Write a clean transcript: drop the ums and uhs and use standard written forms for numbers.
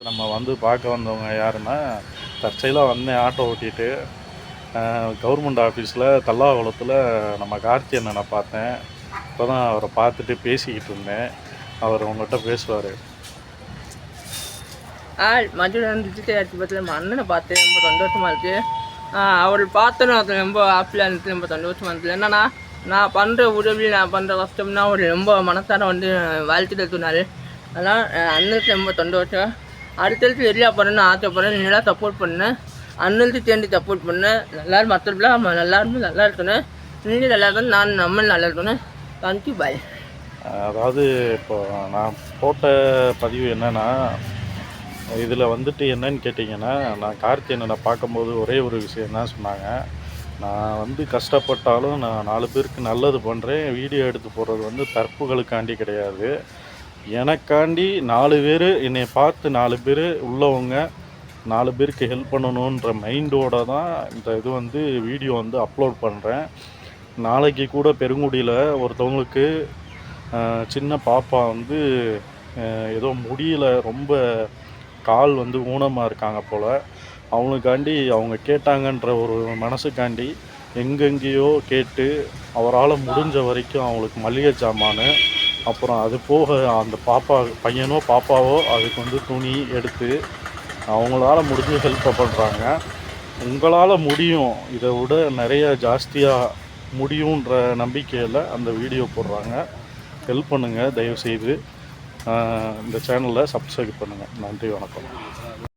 நம்ம வந்து பார்க்க வந்தவங்க யாருன்னா, தற்செயலாக வந்தேன் ஆட்டோ ஓட்டிட்டு. கவர்மெண்ட் ஆஃபீஸில் தல்லாகுளத்தில் நம்ம கார்த்தி அண்ணனை பார்த்தேன். இப்போ தான் அவரை பார்த்துட்டு பேசிக்கிட்டு இருந்தேன். அவர் உங்கள்கிட்ட பேசுவார். மதுரை டிஜிட்டல் நம்ம அண்ணனை பார்த்து ரொம்ப சந்தோஷமாக இருக்குது. அவர் பார்த்தோன்னு அது ரொம்ப ஹாப்பியாக இருந்துச்சு, ரொம்ப சந்தோஷமாக இருந்துச்சு. என்னன்னா, நான் பண்ணுற உதவி, நான் பண்ணுற கஷ்டம்னா அவர் ரொம்ப மனசார வந்து வாழ்த்துட்டு சொன்னார். அதனால் அண்ணனுக்கு ரொம்ப சந்தோஷம். அடுத்தடுத்து வெளியாக போகிறேன்னு ஆசைப்படுறேன். நல்லா சப்போர்ட் பண்ணேன், அண்ணனுக்கு சேர்ந்து சப்போர்ட் பண்ணேன். எல்லோரும் மற்றபடிலாம் நம்ம எல்லாருமே நல்லா இருக்கணும், நீங்கள் நல்லா இருக்கணும், நான் நம்ம நல்லா இருக்கணும். தேங்க்யூ, பாய். அதாவது இப்போ நான் போட்ட பதிவு என்னென்னா, இதில் வந்துட்டு என்னன்னு கேட்டிங்கன்னா, நான் கார்த்தி அண்ணனை பார்க்கும்போது ஒரே ஒரு விஷயம் தான் சொன்னாங்க. நான் வந்து கஷ்டப்பட்டாலும் நான் 4 பேருக்கு நல்லது பண்ணுறேன். வீடியோ எடுத்து போடுறது வந்து தற்புகளுக்காண்டி கிடையாது, எனக்காண்டி 4 பேர் என்னை பார்த்து 4 பேர் உள்ளவங்க 4 பேருக்கு ஹெல்ப் பண்ணணுன்ற மைண்டோடு தான் இந்த இது வந்து வீடியோ வந்து அப்லோட் பண்ணுறேன். நாளைக்கு கூட பெருங்குடியில் ஒருத்தவங்களுக்கு சின்ன பாப்பா வந்து ஏதோ முடியல, ரொம்ப கால் வந்து ஊனமாக இருக்காங்க போல். அவங்களுக்காண்டி அவங்க கேட்டாங்கன்ற ஒரு மனசுக்காண்டி எங்கெங்கேயோ கேட்டு அவரால் முடிஞ்ச வரைக்கும் அவங்களுக்கு மளிகை சாமான், அப்புறம் அது போக அந்த பாப்பா பையனோ பாப்பாவோ அதுக்கு வந்து துணி எடுத்து அவங்களால முடிஞ்ச ஹெல்ப்பை பண்ணுறாங்க. உங்களால் முடியும், இதை விட நிறைய ஜாஸ்தியாக முடியுன்ற நம்பிக்கையில் அந்த வீடியோ போடுறாங்க. ஹெல்ப் பண்ணுங்கள் தயவுசெய்து. இந்த சேனலை சப்ஸ்கிரைப் பண்ணுங்கள். நன்றி, வணக்கம்.